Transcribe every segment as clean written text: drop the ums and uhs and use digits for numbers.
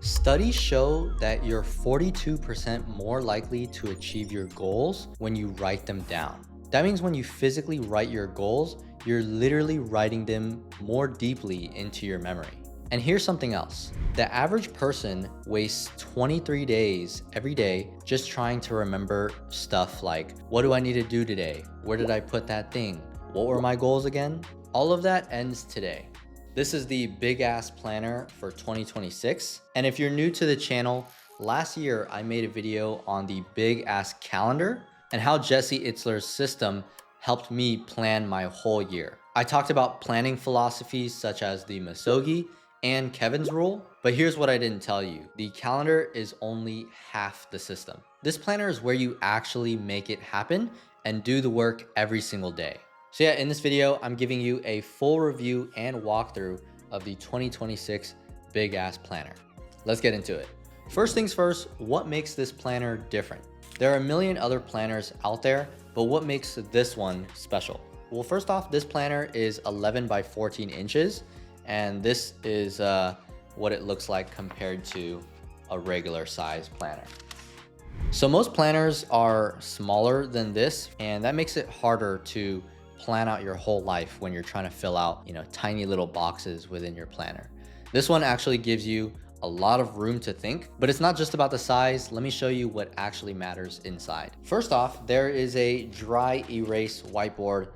Studies show that you're 42% more likely to achieve your goals when you write them down. That means when you physically write your goals, you're literally writing them more deeply into your memory. And here's something else. The average person wastes 23 days every day just trying to remember stuff like, what do I need to do today? Where did I put that thing? What were my goals again? All of that ends today. This is the big ass planner for 2026. And if you're new to the channel, last year I made a video on the big ass calendar and how Jesse Itzler's system helped me plan my whole year. I talked about planning philosophies such as the Misogi and Kevin's rule, but here's what I didn't tell you. The calendar is only half the system. This planner is where you actually make it happen and do the work every single day. So yeah, in this video, I'm giving you a full review and walkthrough of the 2026 Big Ass Planner. Let's get into it. First things first, what makes this planner different? There are a million other planners out there, but what makes this one special? Well, first off, this planner is 11 by 14 inches, and this is what it looks like compared to a regular size planner. So most planners are smaller than this, and that makes it harder to plan out your whole life when you're trying to fill out, tiny little boxes within your planner. This one actually gives you a lot of room to think, but it's not just about the size. Let me show you what actually matters inside. First off, there is a dry erase whiteboard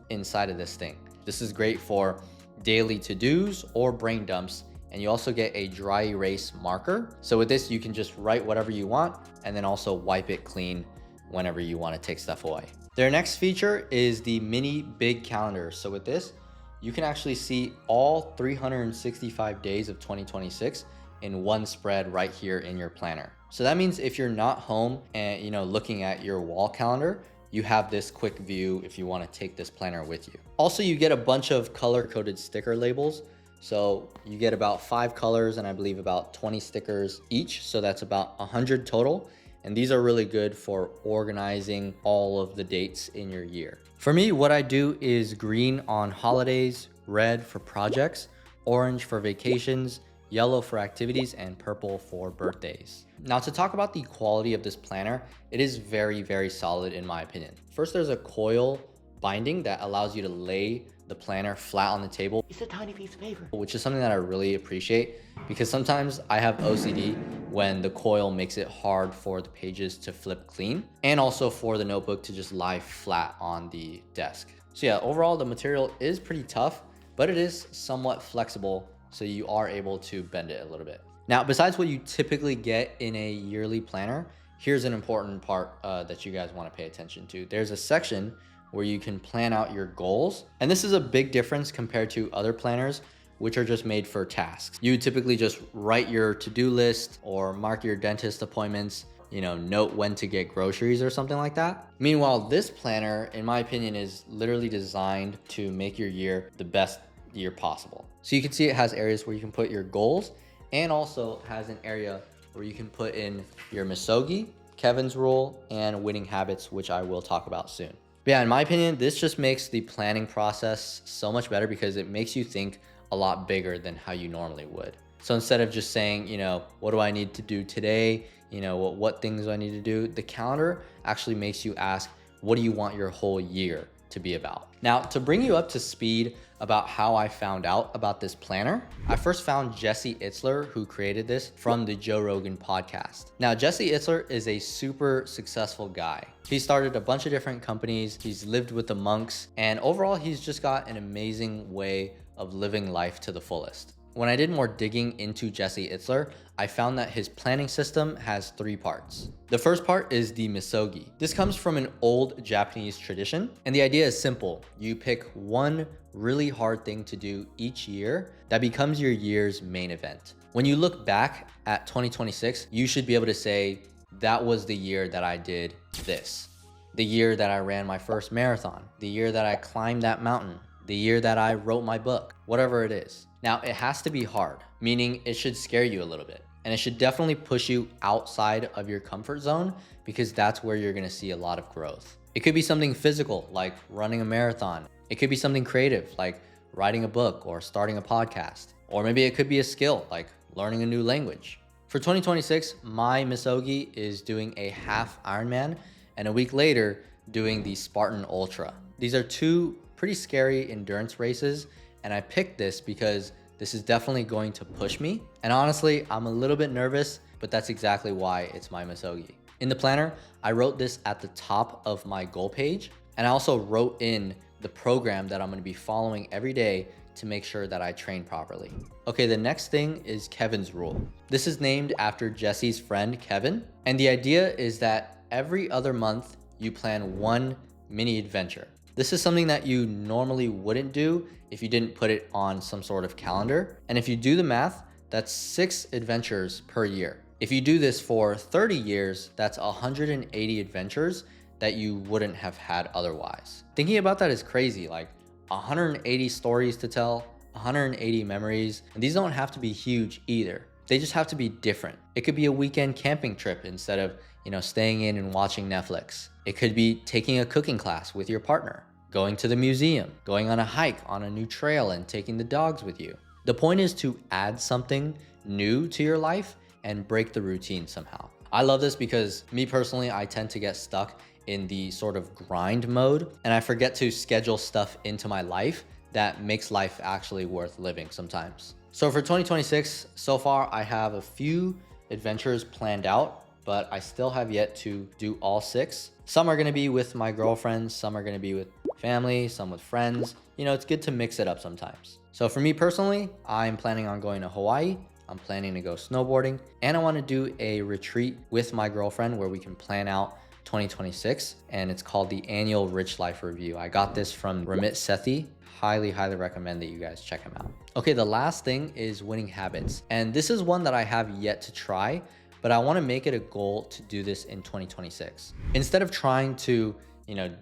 inside of this thing. This is great for daily to-dos or brain dumps, and you also get a dry erase marker. So with this, you can just write whatever you want and then also wipe it clean whenever you want to take stuff away. Their next feature is the mini big calendar. So with this, you can actually see all 365 days of 2026 in one spread right here in your planner. So that means if you're not home and looking at your wall calendar, you have this quick view if you want to take this planner with you. Also, you get a bunch of color-coded sticker labels. So you get about 5 colors and I believe about 20 stickers each. So that's about 100 total. And these are really good for organizing all of the dates in your year. For me, what I do is green on holidays, red for projects, orange for vacations, yellow for activities, and purple for birthdays. Now, to talk about the quality of this planner, it is very, very solid in my opinion. First, there's a coil binding that allows you to lay the planner flat on the table. It's a tiny piece of paper. Which is something that I really appreciate because sometimes I have OCD when the coil makes it hard for the pages to flip clean and also for the notebook to just lie flat on the desk. So yeah, overall the material is pretty tough, but it is somewhat flexible, so you are able to bend it a little bit. Now, besides what you typically get in a yearly planner, here's an important part that you guys want to pay attention to. There's a section where you can plan out your goals. And this is a big difference compared to other planners, which are just made for tasks. You would typically just write your to-do list or mark your dentist appointments, note when to get groceries or something like that. Meanwhile, this planner, in my opinion, is literally designed to make your year the best year possible. So you can see it has areas where you can put your goals and also has an area where you can put in your Misogi, Kevin's rule, and winning habits, which I will talk about soon. But yeah, in my opinion, this just makes the planning process so much better because it makes you think a lot bigger than how you normally would. So instead of just saying, what do I need to do today? What things do I need to do? The calendar actually makes you ask, what do you want your whole year to be about? Now, to bring you up to speed about how I found out about this planner, I first found Jesse Itzler, who created this, from the Joe Rogan podcast. Now, Jesse Itzler is a super successful guy. He started a bunch of different companies. He's lived with the monks, and overall, he's just got an amazing way of living life to the fullest. When I did more digging into Jesse Itzler, I found that his planning system has 3 parts. The first part is the Misogi. This comes from an old Japanese tradition, and the idea is simple. You pick one really hard thing to do each year that becomes your year's main event. When you look back at 2026, you should be able to say, that was the year that I did this. The year that I ran my first marathon, the year that I climbed that mountain, the year that I wrote my book, whatever it is. Now, it has to be hard, meaning it should scare you a little bit. And it should definitely push you outside of your comfort zone because that's where you're gonna see a lot of growth. It could be something physical, like running a marathon. It could be something creative, like writing a book or starting a podcast. Or maybe it could be a skill, like learning a new language. For 2026, my Misogi is doing a half Ironman and a week later doing the Spartan Ultra. These are two pretty scary endurance races, and I picked this because this is definitely going to push me. And honestly, I'm a little bit nervous, but that's exactly why it's my Misogi. In the planner, I wrote this at the top of my goal page, and I also wrote in the program that I'm gonna be following every day to make sure that I train properly. Okay, the next thing is Kevin's rule. This is named after Jesse's friend, Kevin. And the idea is that every other month you plan one mini adventure. This is something that you normally wouldn't do if you didn't put it on some sort of calendar. And if you do the math, that's 6 adventures per year. If you do this for 30 years, that's 180 adventures that you wouldn't have had otherwise. Thinking about that is crazy. Like 180 stories to tell, 180 memories, and these don't have to be huge either. They just have to be different. It could be a weekend camping trip instead of, staying in and watching Netflix. It could be taking a cooking class with your partner, going to the museum, going on a hike on a new trail and taking the dogs with you. The point is to add something new to your life and break the routine somehow. I love this because me personally, I tend to get stuck in the sort of grind mode, and I forget to schedule stuff into my life that makes life actually worth living sometimes. So for 2026, so far I have a few adventures planned out, but I still have yet to do all 6. Some are gonna be with my girlfriends, some are gonna be with family, some with friends. It's good to mix it up sometimes. So for me personally, I'm planning on going to Hawaii. I'm planning to go snowboarding, and I wanna do a retreat with my girlfriend where we can plan out 2026, and it's called the Annual Rich Life Review. I got this from Ramit Sethi. Highly recommend that you guys check him out. Okay, the last thing is winning habits. And this is one that I have yet to try, but I wanna make it a goal to do this in 2026. Instead of trying to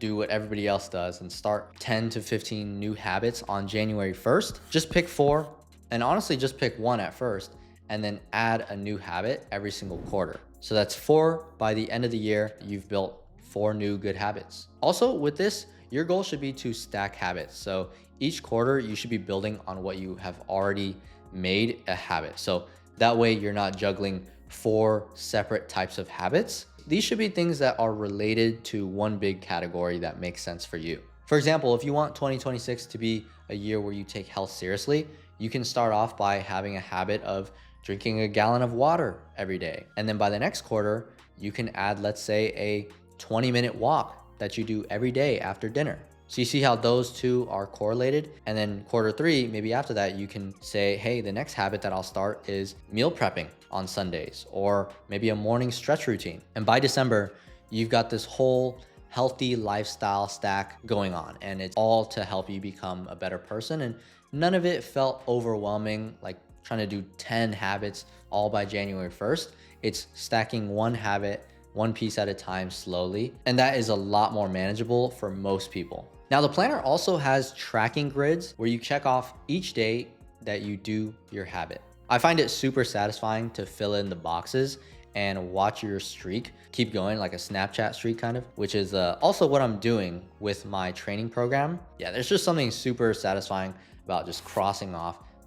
do what everybody else does and start 10 to 15 new habits on January 1st, just pick 4, and honestly just pick 1 at first, and then add a new habit every single quarter. So that's 4 by the end of the year, you've built 4 new good habits. Also with this, your goal should be to stack habits. So each quarter you should be building on what you have already made a habit. So that way you're not juggling 4 separate types of habits. These should be things that are related to one big category that makes sense for you. For example, if you want 2026 to be a year where you take health seriously, you can start off by having a habit of drinking a gallon of water every day. And then by the next quarter, you can add, let's say, a 20-minute walk that you do every day after dinner. So you see how those two are correlated? And then quarter 3, maybe after that, you can say, hey, the next habit that I'll start is meal prepping on Sundays, or maybe a morning stretch routine. And by December, you've got this whole healthy lifestyle stack going on, and it's all to help you become a better person. And none of it felt overwhelming, like trying to do 10 habits all by January 1st. It's stacking one habit, one piece at a time slowly. And that is a lot more manageable for most people. Now, the planner also has tracking grids where you check off each day that you do your habit. I find it super satisfying to fill in the boxes and watch your streak keep going, like a Snapchat streak kind of, which is also what I'm doing with my training program. Yeah, there's just something super satisfying about just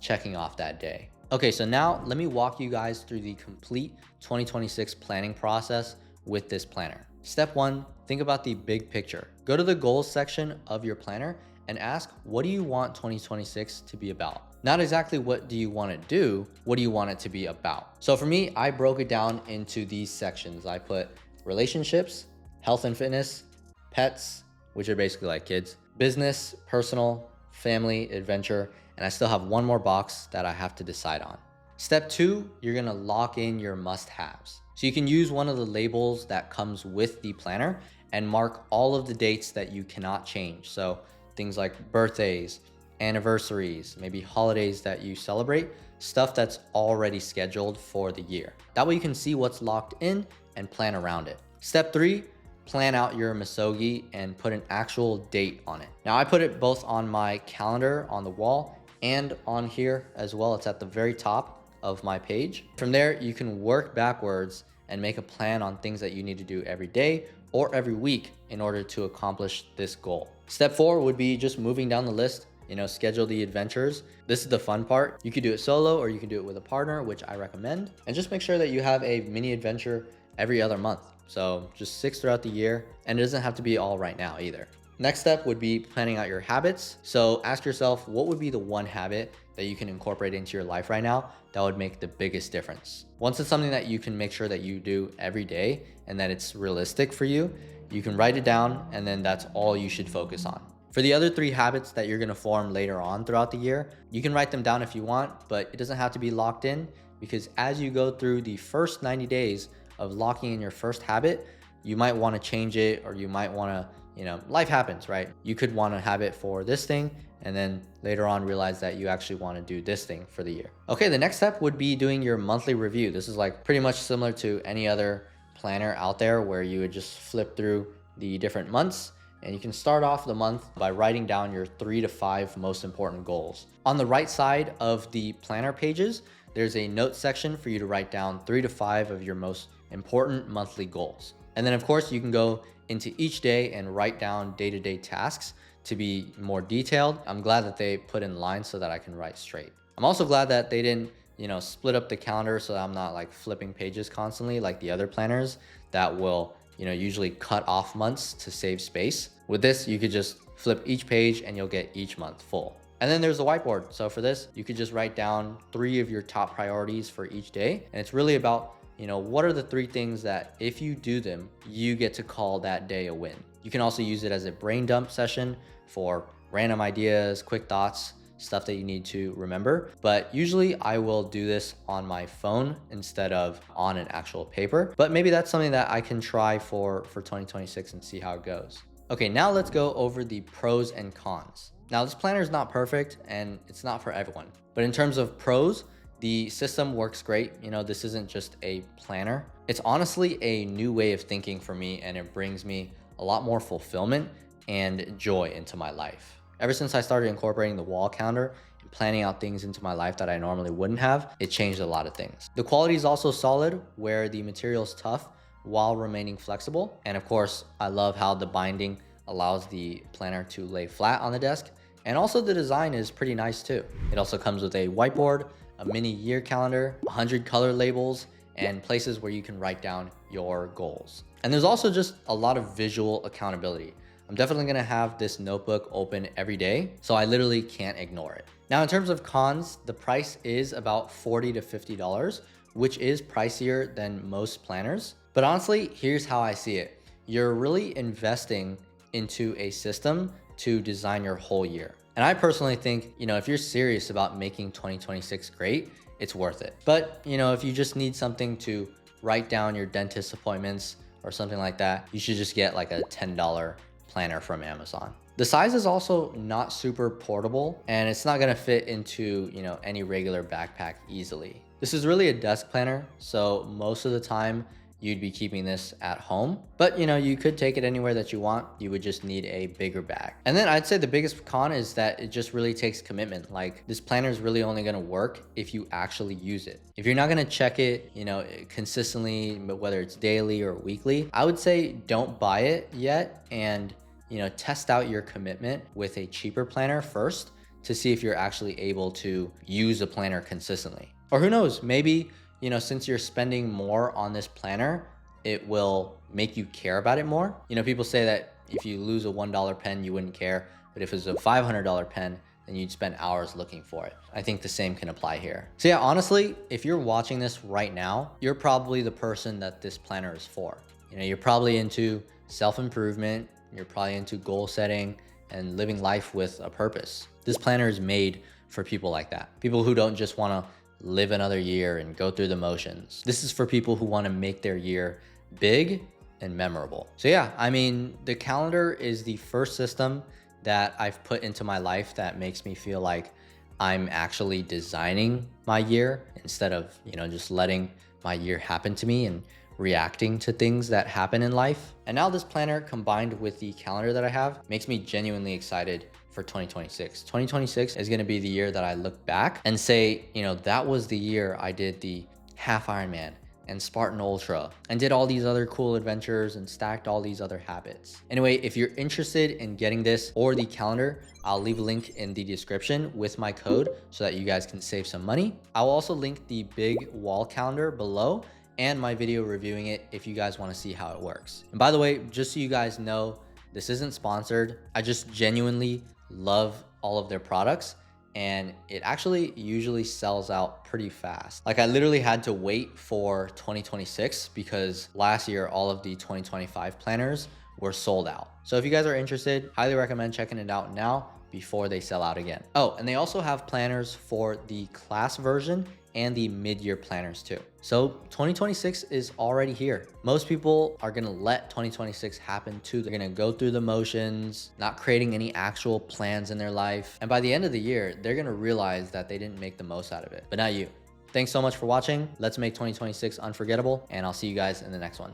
checking off that day. Okay, so now let me walk you guys through the complete 2026 planning process with this planner. Step 1, think about the big picture. Go to the goals section of your planner and ask, what do you want 2026 to be about? Not exactly what do you want to do, what do you want it to be about? So for me, I broke it down into these sections. I put relationships, health and fitness, pets, which are basically like kids, business, personal, family, adventure, and I still have one more box that I have to decide on. Step 2, you're gonna lock in your must-haves. So you can use one of the labels that comes with the planner and mark all of the dates that you cannot change. So things like birthdays, anniversaries, maybe holidays that you celebrate, stuff that's already scheduled for the year. That way you can see what's locked in and plan around it. Step 3, plan out your Misogi and put an actual date on it. Now I put it both on my calendar on the wall and on here as well. It's at the very top of my page. From there, you can work backwards and make a plan on things that you need to do every day or every week in order to accomplish this goal. Step 4 would be just moving down the list schedule the adventures. This is the fun part. You could do it solo or you can do it with a partner, which I recommend. And just make sure that you have a mini adventure every other month. So just 6 throughout the year, and it doesn't have to be all right now either. Next step would be planning out your habits. So ask yourself, what would be the one habit that you can incorporate into your life right now that would make the biggest difference? Once it's something that you can make sure that you do every day and that it's realistic for you, you can write it down, and then that's all you should focus on. For the other 3 habits that you're gonna form later on throughout the year, you can write them down if you want, but it doesn't have to be locked in, because as you go through the first 90 days of locking in your first habit, you might wanna change it, or you might wanna, life happens, right? You could want a habit for this thing, and then later on realize that you actually want to do this thing for the year. Okay, the next step would be doing your monthly review. This is like pretty much similar to any other planner out there, where you would just flip through the different months, and you can start off the month by writing down your 3 to 5 most important goals. On the right side of the planner pages, there's a note section for you to write down 3 to 5 of your most important monthly goals. And then of course you can go into each day and write down day-to-day tasks to be more detailed. I'm glad that they put in lines so that I can write straight. I'm also glad that they didn't, split up the calendar so that I'm not like flipping pages constantly like the other planners that will, usually cut off months to save space. With this, you could just flip each page and you'll get each month full. And then there's the whiteboard. So for this, you could just write down 3 of your top priorities for each day. And it's really about, what are the 3 things that if you do them, you get to call that day a win. You can also use it as a brain dump session for random ideas, quick thoughts, stuff that you need to remember. But usually I will do this on my phone instead of on an actual paper. But maybe that's something that I can try for 2026 and see how it goes. Okay, now let's go over the pros and cons. Now this planner is not perfect and it's not for everyone. But in terms of pros, the system works great. This isn't just a planner. It's honestly a new way of thinking for me, and it brings me a lot more fulfillment and joy into my life. Ever since I started incorporating the wall calendar and planning out things into my life that I normally wouldn't have, it changed a lot of things. The quality is also solid, where the material is tough while remaining flexible. And of course, I love how the binding allows the planner to lay flat on the desk. And also the design is pretty nice too. It also comes with a whiteboard, a mini year calendar, 100 color labels, and places where you can write down your goals. And there's also just a lot of visual accountability. I'm definitely gonna have this notebook open every day, so I literally can't ignore it. Now, in terms of cons, the price is about $40 to $50, which is pricier than most planners. But honestly, here's how I see it. You're really investing into a system to design your whole year. And I personally think, if you're serious about making 2026 great, it's worth it. But, if you just need something to write down your dentist appointments or something like that, you should just get like a $10 planner from Amazon. The size is also not super portable, and it's not gonna fit into, any regular backpack easily. This is really a desk planner, so most of the time you'd be keeping this at home, but you could take it anywhere that you want. You would just need a bigger bag. And then I'd say the biggest con is that it just really takes commitment. Like, this planner is really only gonna work if you actually use it. If you're not gonna check it, consistently, whether it's daily or weekly, I would say don't buy it yet, and test out your commitment with a cheaper planner first to see if you're actually able to use a planner consistently. Or who knows, maybe since you're spending more on this planner, it will make you care about it more. People say that if you lose a $1 pen, you wouldn't care. But if it's a $500 pen, then you'd spend hours looking for it. I think the same can apply here. So yeah, honestly, if you're watching this right now, you're probably the person that this planner is for. You're probably into self-improvement. You're probably into goal setting and living life with a purpose. This planner is made for people like that. People who don't just want to live another year and go through the motions. This is for people who want to make their year big and memorable. So yeah, the calendar is the first system that I've put into my life that makes me feel like I'm actually designing my year instead of, just letting my year happen to me and reacting to things that happen in life. And now this planner combined with the calendar that I have makes me genuinely excited for 2026. 2026 is going to be the year that I look back and say, that was the year I did the half Ironman and Spartan Ultra and did all these other cool adventures and stacked all these other habits. Anyway, if you're interested in getting this or the calendar, I'll leave a link in the description with my code so that you guys can save some money. I'll also link the big wall calendar below and my video reviewing it if you guys want to see how it works. And by the way, just so you guys know, this isn't sponsored. I just genuinely love all of their products, and it actually usually sells out pretty fast. Like I literally had to wait for 2026 because last year all of the 2025 planners were sold out. So if you guys are interested, highly recommend checking it out now before they sell out again. Oh, and they also have planners for the class version and the mid-year planners too. So 2026 is already here. Most people are gonna let 2026 happen too. They're gonna go through the motions, not creating any actual plans in their life. And by the end of the year, they're gonna realize that they didn't make the most out of it, but not you. Thanks so much for watching. Let's make 2026 unforgettable, and I'll see you guys in the next one.